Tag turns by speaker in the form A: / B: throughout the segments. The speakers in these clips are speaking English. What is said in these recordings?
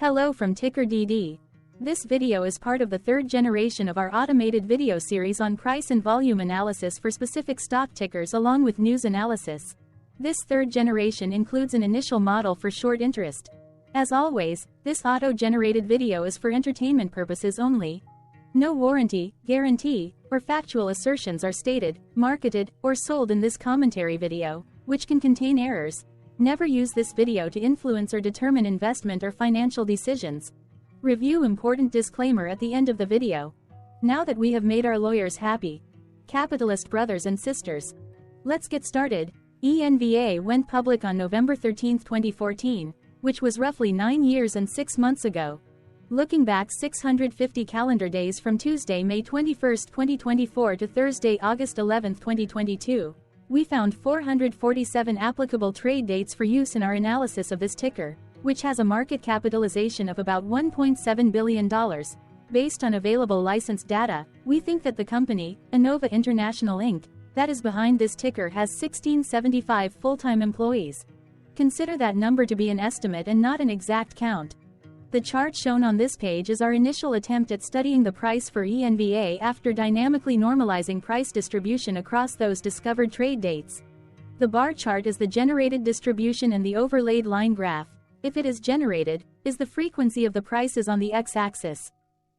A: Hello from TickerDD. This video is part of the third generation of our automated video series on price and volume analysis for specific stock tickers along with news analysis. This third generation includes an initial model for short interest. As always, this auto-generated video is for entertainment purposes only. No warranty, guarantee, or factual assertions are stated, marketed, or sold in this commentary video, which can contain errors. Never use this video to influence or determine investment or financial decisions. Review important disclaimer at the end of the video. Now that we have made our lawyers happy, capitalist brothers and sisters, let's get started. ENVA went public on November 13, 2014, which was roughly 9 years and 6 months ago. Looking back 650 calendar days from Tuesday, May 21, 2024 to Thursday, August 11, 2022, we found 447 applicable trade dates for use in our analysis of this ticker, which has a market capitalization of about $1.7 billion. Based on available licensed data, we think that the company, ENVA International Inc., that is behind this ticker has 1675 full-time employees. Consider that number to be an estimate and not an exact count. The chart shown on this page is our initial attempt at studying the price for ENVA after dynamically normalizing price distribution across those discovered trade dates. The bar chart is the generated distribution and the overlaid line graph, if it is generated, is the frequency of the prices on the x-axis.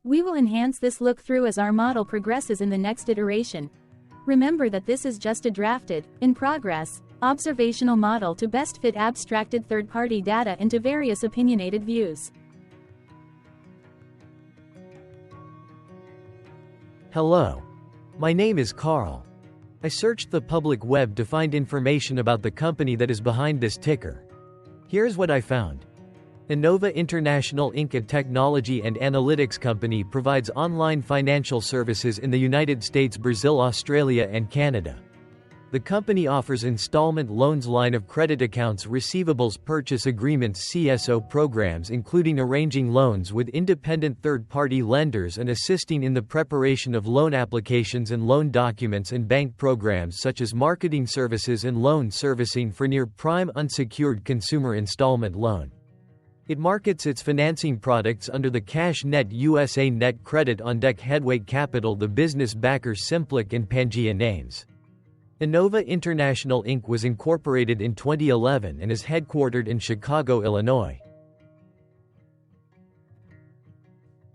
A: We will enhance this look-through as our model progresses in the next iteration. Remember that this is just a drafted, in progress, observational model to best fit abstracted third-party data into various opinionated views.
B: Hello. My name is Carl. I searched the public web to find information about the company that is behind this ticker. Here's what I found. ENVA International Inc., a technology and analytics company, provides online financial services in the United States, Brazil, Australia, and Canada. The company offers installment loans, line of credit accounts, receivables purchase agreements, CSO programs, including arranging loans with independent third-party lenders and assisting in the preparation of loan applications and loan documents, and bank programs such as marketing services and loan servicing for near-prime unsecured consumer installment loan. It markets its financing products under the CashNet USA Net Credit on Deck Headway Capital, the business backer Simplic, and Pangea names. ENVA International Inc. was incorporated in 2011 and is headquartered in Chicago, Illinois.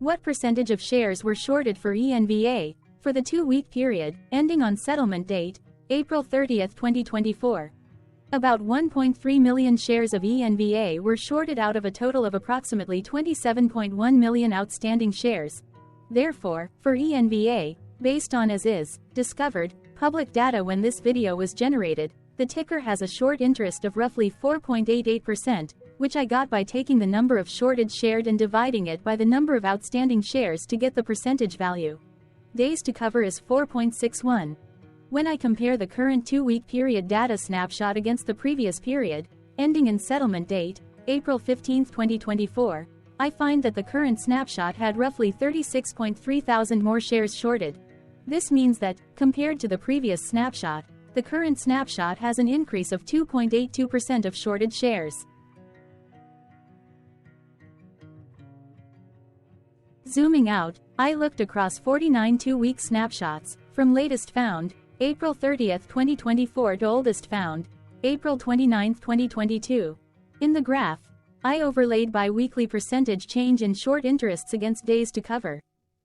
A: What percentage of shares were shorted for ENVA for the 2-week period, ending on settlement date, April 30, 2024? About 1.3 million shares of ENVA were shorted out of a total of approximately 27.1 million outstanding shares. Therefore, for ENVA, based on as is, discovered, public data when this video was generated, the ticker has a short interest of roughly 4.88%, which I got by taking the number of shorted shared and dividing it by the number of outstanding shares to get the percentage value. Days to cover is 4.61. When I compare the current 2-week period data snapshot against the previous period, ending in settlement date, April 15, 2024, I find that the current snapshot had roughly 36.3 thousand more shares shorted. This means that, compared to the previous snapshot, the current snapshot has an increase of 2.82% of shorted shares. Zooming out, I looked across 49 2-week snapshots, from latest found, April 30, 2024 to oldest found, April 29, 2022. In the graph, I overlaid bi-weekly percentage change in short interests against days to cover.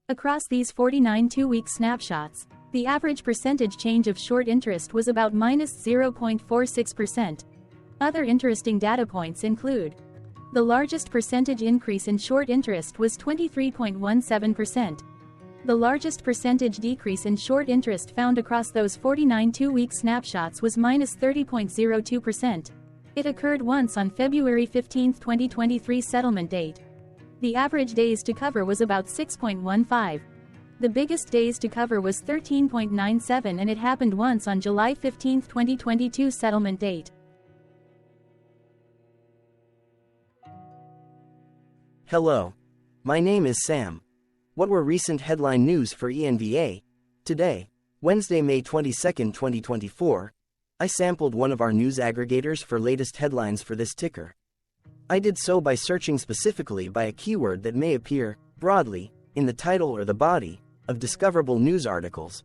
A: Across these 49 2-week snapshots, the average percentage change of short interest was about -0.46%. Other interesting data points include: the largest percentage increase in short interest was 23.17%. The largest percentage decrease in short interest found across those 49 2-week snapshots was -30.02%. It occurred once on February 15, 2023 settlement date. The average days to cover was about 6.15. The biggest days to cover was 13.97, and it happened once on July 15, 2022 settlement date.
C: Hello. My name is Sam. What were recent headline news for ENVA? Today, Wednesday, May 22, 2024, I sampled one of our news aggregators for latest headlines for this ticker. I did so by searching specifically by a keyword that may appear, broadly, in the title or the body, of discoverable news articles.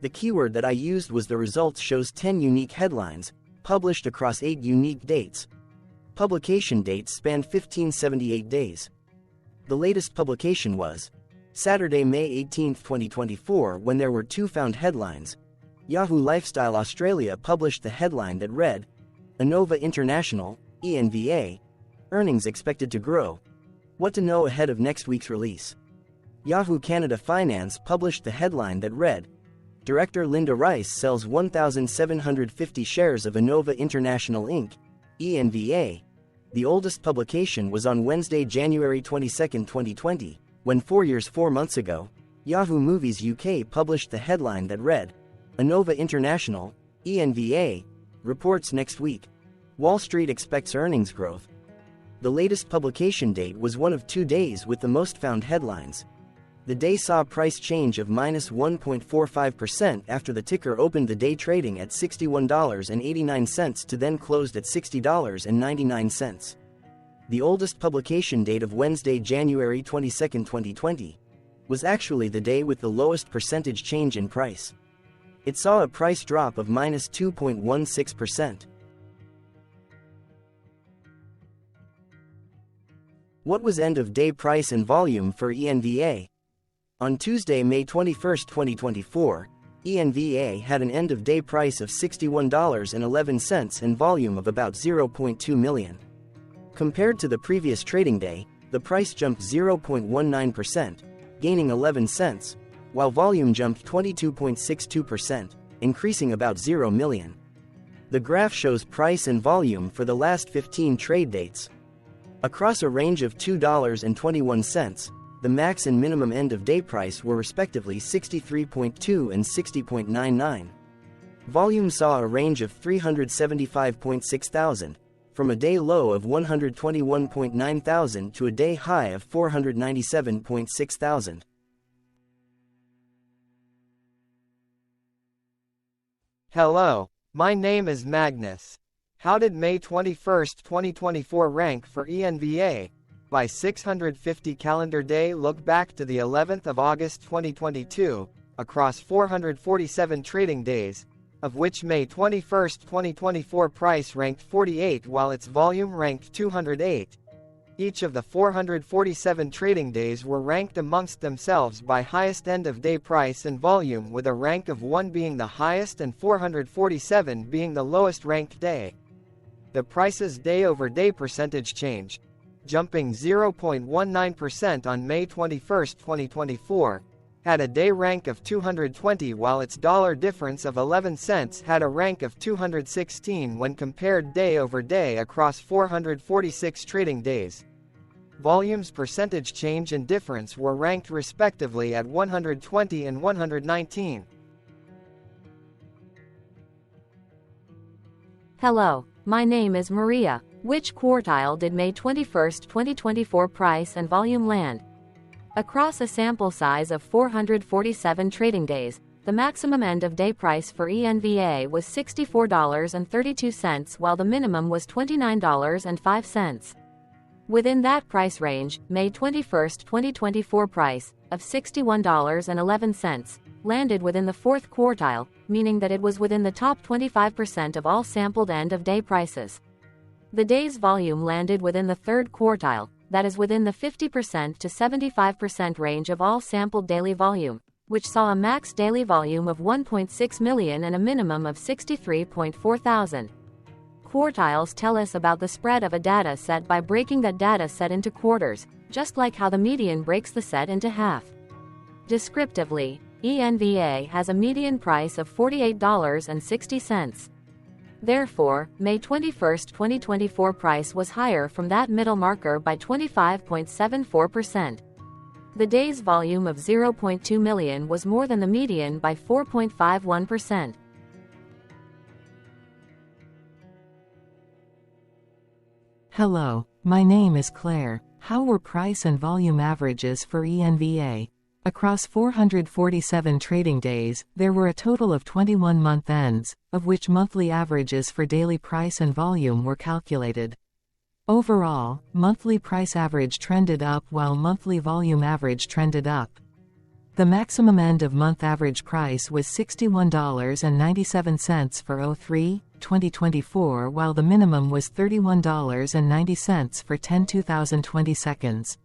C: The keyword that I used was the results shows 10 unique headlines, published across 8 unique dates. Publication dates spanned 1578 days. The latest publication was Saturday, May 18, 2024, when there were 2 found headlines. Yahoo Lifestyle Australia published the headline that read, ENVA International, ENVA, earnings expected to grow. What to know ahead of next week's release. Yahoo Canada Finance published the headline that read, Director Linda Rice sells 1,750 shares of ENVA International Inc., ENVA. The oldest publication was on Wednesday, January 22, 2020, when 4 months ago, Yahoo Movies UK published the headline that read, ENVA International, ENVA, reports next week. Wall Street expects earnings growth. The latest publication date was one of 2 days with the most found headlines. The day saw a price change of -1.45% after the ticker opened the day trading at $61.89 to then closed at $60.99. The oldest publication date of Wednesday, January 22, 2020, was actually the day with the lowest percentage change in price. It saw a price drop of -2.16%. What was end-of-day price and volume for ENVA? On Tuesday, May 21, 2024, ENVA had an end-of-day price of $61.11 and volume of about 0.2 million. Compared to the previous trading day, the price jumped 0.19%, gaining 11 cents, while volume jumped 22.62%, increasing about 0 million. The graph shows price and volume for the last 15 trade dates. Across a range of $2.21, the max and minimum end-of-day price were respectively 63.2 and 60.99. Volume saw a range of 375.6 thousand, from a day low of 121.9 thousand to a day high of 497.6 thousand.
D: Hello, my name is Magnus. How did May 21, 2024 rank for ENVA? By 650 calendar day, look back to the 11th of August 2022, across 447 trading days, of which May 21, 2024 price ranked 48 while its volume ranked 208. Each of the 447 trading days were ranked amongst themselves by highest end-of-day price and volume, with a rank of 1 being the highest and 447 being the lowest ranked day. The price's day-over-day percentage change, jumping 0.19% on May 21, 2024, had a day rank of 220 while its dollar difference of 11 cents had a rank of 216 when compared day-over-day across 446 trading days. Volume's percentage change and difference were ranked respectively at 120 and 119.
A: Hello, my name is Maria. Which quartile did May 21, 2024 price and volume land? Across a sample size of 447 trading days, the maximum end-of-day price for ENVA was $64.32 while the minimum was $29.05. Within that price range, May 21, 2024 price, of $61.11, landed within the fourth quartile, meaning that it was within the top 25% of all sampled end-of-day prices. The day's volume landed within the third quartile, that is within the 50% to 75% range of all sampled daily volume, which saw a max daily volume of 1.6 million and a minimum of 63.4 thousand. Quartiles tell us about the spread of a data set by breaking that data set into quarters, just like how the median breaks the set into half. Descriptively, ENVA has a median price of $48.60. Therefore, May 21, 2024 price was higher from that middle marker by 25.74%. The day's volume of 0.2 million was more than the median by 4.51%.
E: Hello, my name is Claire. How were price and volume averages for ENVA? Across 447 trading days, there were a total of 21 month ends, of which monthly averages for daily price and volume were calculated. Overall, monthly price average trended up while monthly volume average trended up. The maximum end-of-month average price was $61.97 for 03/2024, while the minimum was $31.90 for 10/2020.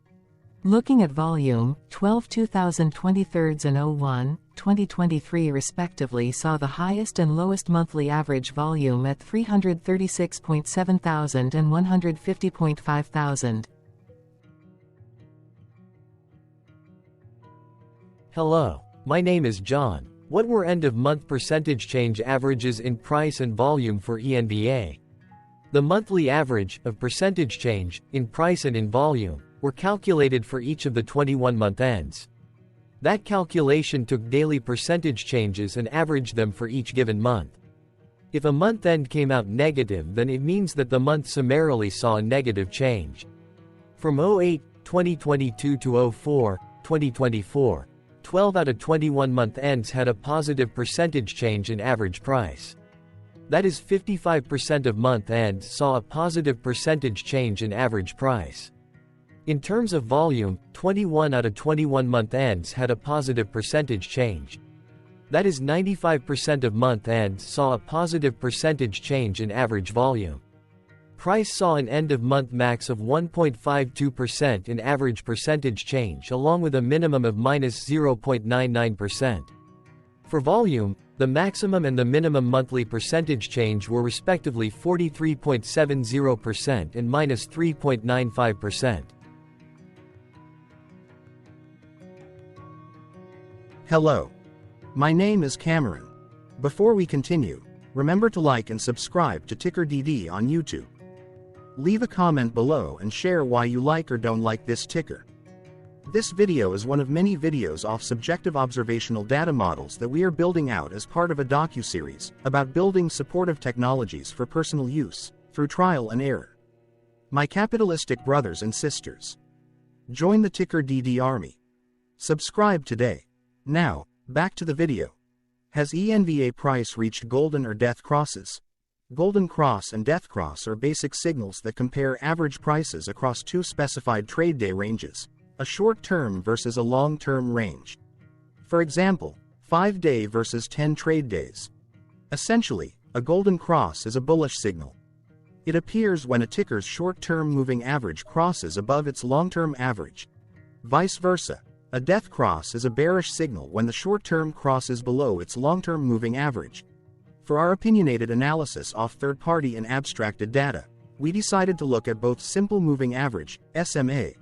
E: Looking at volume, 12/2023 and 01/2023 respectively saw the highest and lowest monthly average volume at 336.7 thousand and 150.5 thousand.
B: Hello, my name is John. What were end-of-month percentage change averages in price and volume for ENVA? The monthly average of percentage change in price and in volume were calculated for each of the 21 month ends. That calculation took daily percentage changes and averaged them for each given month. If a month end came out negative, then it means that the month summarily saw a negative change. From 08/2022 to 04/2024, 12 out of 21 month ends had a positive percentage change in average price. That is, 55% of month ends saw a positive percentage change in average price. In terms of volume, 21 out of 21 month ends had a positive percentage change. That is, 95% of month ends saw a positive percentage change in average volume. Price saw an end-of-month max of 1.52% in average percentage change, along with a minimum of -0.99%. For volume, the maximum and the minimum monthly percentage change were respectively 43.70% and -3.95%.
F: Hello. My name is Cameron. Before we continue, remember to like and subscribe to TickerDD on YouTube. Leave a comment below and share why you like or don't like this ticker. This video is one of many videos off subjective observational data models that we are building out as part of a docu-series about building supportive technologies for personal use, through trial and error. My capitalistic brothers and sisters, join the TickerDD army. Subscribe today. Now, back to the video. Has ENVA price reached golden or death crosses? Golden cross and death cross are basic signals that compare average prices across two specified trade day ranges, a short-term versus a long-term range. For example, 5-day versus 10 trade days. Essentially, a golden cross is a bullish signal. It appears when a ticker's short-term moving average crosses above its long-term average. Vice versa. A death cross is a bearish signal when the short-term crosses below its long-term moving average. For our opinionated analysis off third-party and abstracted data, we decided to look at both simple moving average, SMA,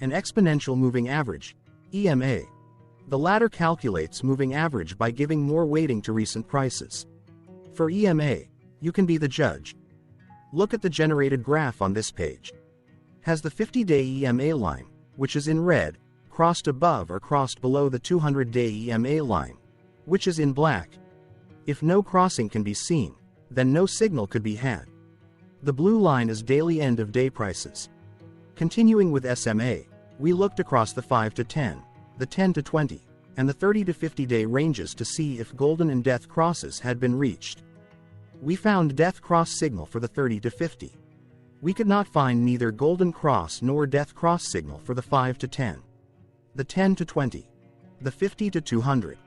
F: and exponential moving average, EMA. The latter calculates moving average by giving more weighting to recent prices. For EMA, you can be the judge. Look at the generated graph on this page. Has the 50-day EMA line, which is in red, crossed above or crossed below the 200-day EMA line, which is in black? If no crossing can be seen, then no signal could be had. The blue line is daily end-of-day prices. Continuing with SMA, we looked across the 5 to 10, the 10 to 20, and the 30 to 50-day ranges to see if golden and death crosses had been reached. We found death cross signal for the 30 to 50. We could not find neither golden cross nor death cross signal for the 5 to 10, the 10 to 20, the 50 to 200.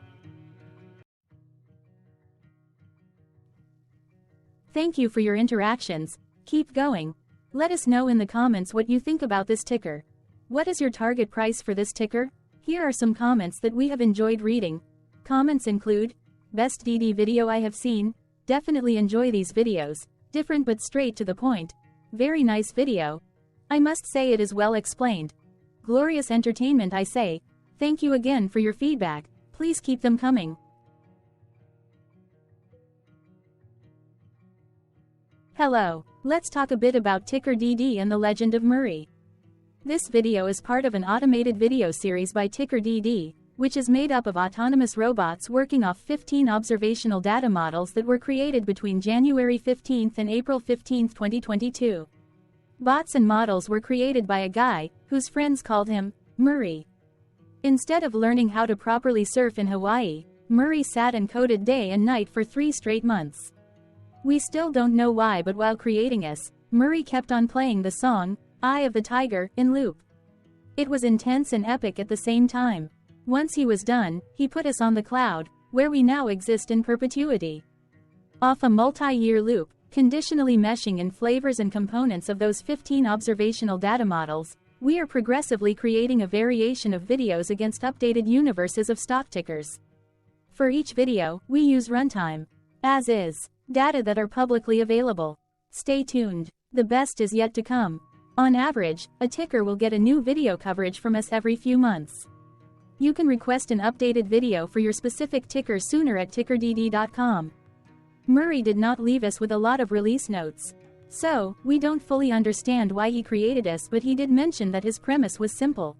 A: Thank you for your interactions. Keep going. Let us know in the comments what you think about this ticker. What is your target price for this ticker? Here are some comments that we have enjoyed reading. Comments include, best DD video I have seen, definitely enjoy these videos, different but straight to the point. Very nice video. I must say it is well explained. Glorious entertainment I say. Thank you again for your feedback, please keep them coming. Hello, let's talk a bit about TickerDD and the Legend of Murray. This video is part of an automated video series by TickerDD, which is made up of autonomous robots working off 15 observational data models that were created between January 15 and April 15, 2022. Bots and models were created by a guy, whose friends called him Murray. Instead of learning how to properly surf in Hawaii, Murray sat and coded day and night for 3 straight months. We still don't know why, but while creating us, Murray kept on playing the song, Eye of the Tiger, in loop. It was intense and epic at the same time. Once he was done, he put us on the cloud, where we now exist in perpetuity. Off a multi-year loop, conditionally meshing in flavors and components of those 15 observational data models, we are progressively creating a variation of videos against updated universes of stock tickers. For each video, we use runtime, as is, data that are publicly available. Stay tuned. The best is yet to come. On average, a ticker will get a new video coverage from us every few months. You can request an updated video for your specific ticker sooner at TickerDD.com. Murray did not leave us with a lot of release notes. So, we don't fully understand why he created us, but he did mention that his premise was simple.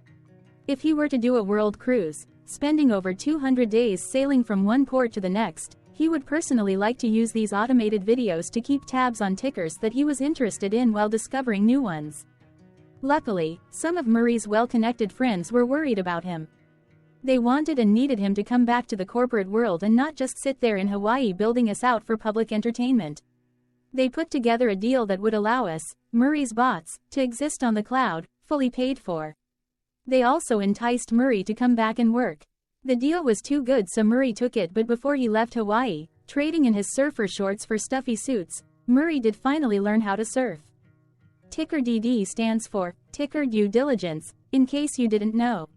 A: If he were to do a world cruise, spending over 200 days sailing from one port to the next, he would personally like to use these automated videos to keep tabs on tickers that he was interested in while discovering new ones. Luckily, some of Murray's well-connected friends were worried about him. They wanted and needed him to come back to the corporate world and not just sit there in Hawaii building us out for public entertainment. They put together a deal that would allow us, Murray's bots, to exist on the cloud, fully paid for. They also enticed Murray to come back and work. The deal was too good, so Murray took it, but before he left Hawaii, trading in his surfer shorts for stuffy suits, Murray did finally learn how to surf. TickerDD stands for Ticker Due Diligence, in case you didn't know.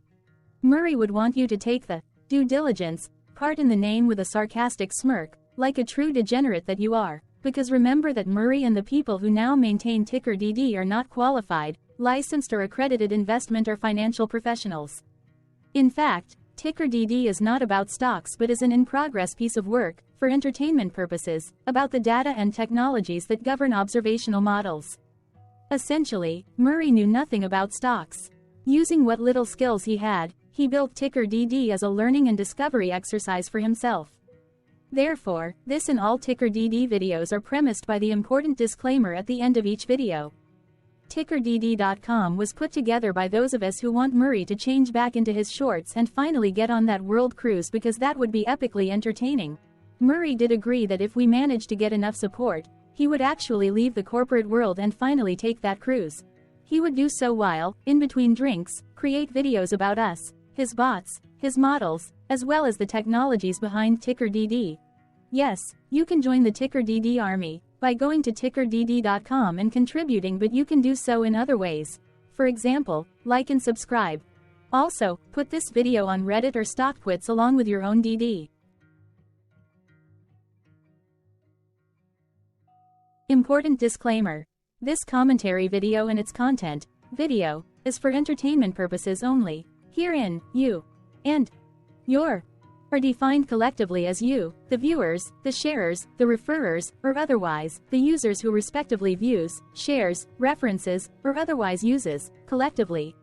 A: Murray would want you to take the due diligence part in the name with a sarcastic smirk, like a true degenerate that you are, because remember that Murray and the people who now maintain TickerDD are not qualified, licensed or accredited investment or financial professionals. In fact, TickerDD is not about stocks but is an in-progress piece of work, for entertainment purposes, about the data and technologies that govern observational models. Essentially, Murray knew nothing about stocks. Using what little skills he had, he built TickerDD as a learning and discovery exercise for himself. Therefore, this and all TickerDD videos are premised by the important disclaimer at the end of each video. TickerDD.com was put together by those of us who want Murray to change back into his shorts and finally get on that world cruise, because that would be epically entertaining. Murray did agree that if we managed to get enough support, he would actually leave the corporate world and finally take that cruise. He would do so while, in between drinks, create videos about us, his bots, his models, as well as the technologies behind TickerDD. Yes, you can join the TickerDD army by going to TickerDD.com and contributing, but you can do so in other ways. For example, like and subscribe. Also, put this video on Reddit or StockTwits along with your own DD. Important disclaimer. This commentary video and its content, video, is for entertainment purposes only. Herein, you and your are defined collectively as you, the viewers, the sharers, the referrers, or otherwise, the users who respectively views, shares, references, or otherwise uses, collectively,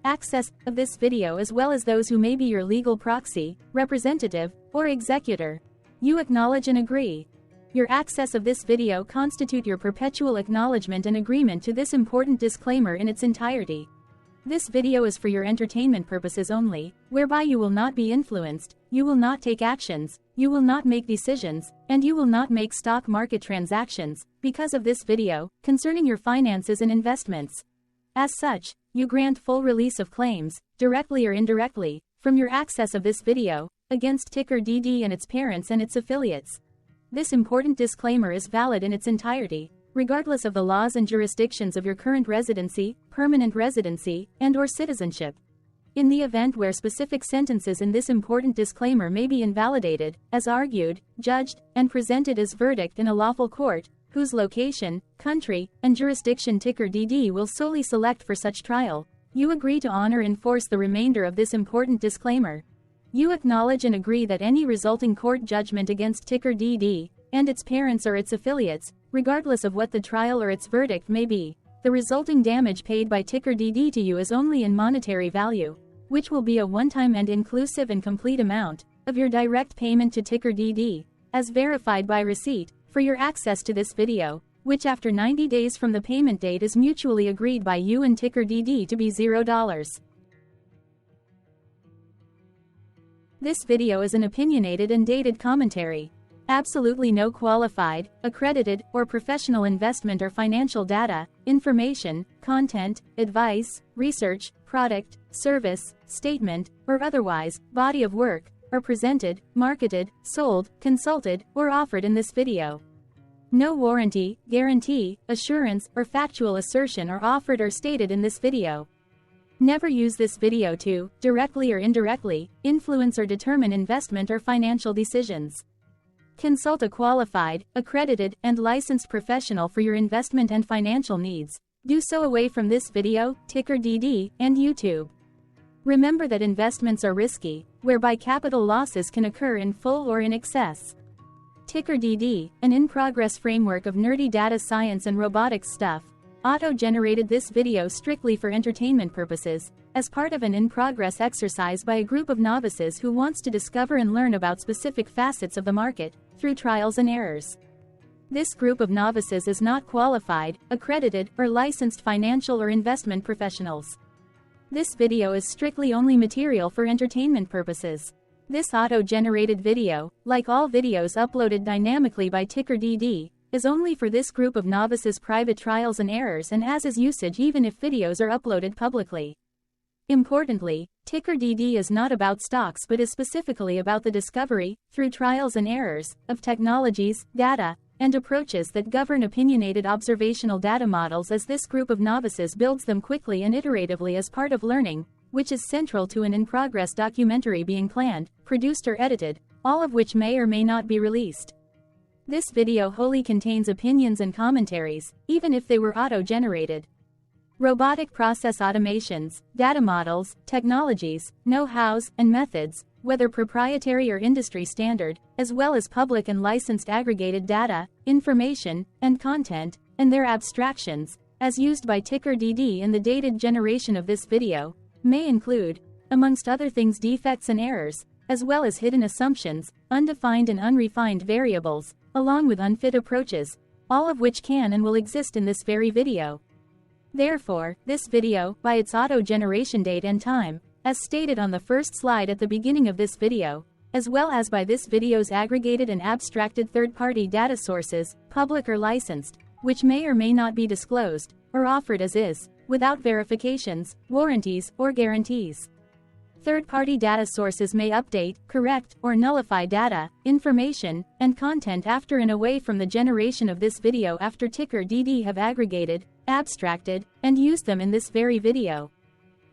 A: access of this video, as well as those who may be your legal proxy, representative, or executor. You acknowledge and agree. Your access of this video constitute your perpetual acknowledgement and agreement to this important disclaimer in its entirety. This video is for your entertainment purposes only, whereby you will not be influenced, you will not take actions, you will not make decisions, and you will not make stock market transactions, because of this video, concerning your finances and investments. As such, you grant full release of claims, directly or indirectly, from your access of this video, against TickerDD and its parents and its affiliates. This important disclaimer is valid in its entirety, regardless of the laws and jurisdictions of your current residency, permanent residency, and/or citizenship. In the event where specific sentences in this important disclaimer may be invalidated, as argued, judged, and presented as verdict in a lawful court, whose location, country, and jurisdiction TickerDD will solely select for such trial, you agree to honor and enforce the remainder of this important disclaimer. You acknowledge and agree that any resulting court judgment against TickerDD and its parents or its affiliates, regardless of what the trial or its verdict may be, the resulting damage paid by TickerDD to you is only in monetary value, which will be a one-time and inclusive and complete amount of your direct payment to TickerDD, as verified by receipt, for your access to this video, which after 90 days from the payment date is mutually agreed by you and TickerDD to be $0. This video is an opinionated and dated commentary. Absolutely no qualified, accredited, or professional investment or financial data, information, content, advice, research, product, service, statement, or otherwise, body of work, are presented, marketed, sold, consulted, or offered in this video. No warranty, guarantee, assurance, or factual assertion are offered or stated in this video. Never use this video to, directly or indirectly, influence or determine investment or financial decisions. Consult a qualified, accredited, and licensed professional for your investment and financial needs. Do so away from this video, TickerDD, and YouTube. Remember that investments are risky, whereby capital losses can occur in full or in excess. TickerDD, an in-progress framework of nerdy data science and robotics stuff, auto-generated this video strictly for entertainment purposes, as part of an in-progress exercise by a group of novices who wants to discover and learn about specific facets of the market, through trials and errors. This group of novices is not qualified, accredited, or licensed financial or investment professionals. This video is strictly only material for entertainment purposes. This auto-generated video, like all videos uploaded dynamically by TickerDD, is only for this group of novices' private trials and errors and as is usage even if videos are uploaded publicly. Importantly, TickerDD is not about stocks but is specifically about the discovery, through trials and errors, of technologies, data, and approaches that govern opinionated observational data models as this group of novices builds them quickly and iteratively as part of learning, which is central to an in-progress documentary being planned, produced or edited, all of which may or may not be released. This video wholly contains opinions and commentaries, even if they were auto-generated. Robotic process automations, data models, technologies, know-hows, and methods, whether proprietary or industry standard, as well as public and licensed aggregated data, information, and content, and their abstractions, as used by TickerDD in the dated generation of this video, may include, amongst other things, defects and errors, as well as hidden assumptions, undefined and unrefined variables, along with unfit approaches, all of which can and will exist in this very video. Therefore, this video, by its auto-generation date and time, as stated on the first slide at the beginning of this video, as well as by this video's aggregated and abstracted third-party data sources, public or licensed, which may or may not be disclosed, or offered as is, without verifications, warranties, or guarantees. Third-party data sources may update, correct, or nullify data, information, and content after and away from the generation of this video after TickerDD have aggregated, abstracted, and used them in this very video.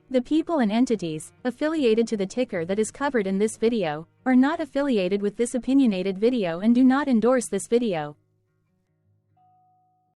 A: The people and entities, affiliated to the ticker that is covered in this video, are not affiliated with this opinionated video and do not endorse this video.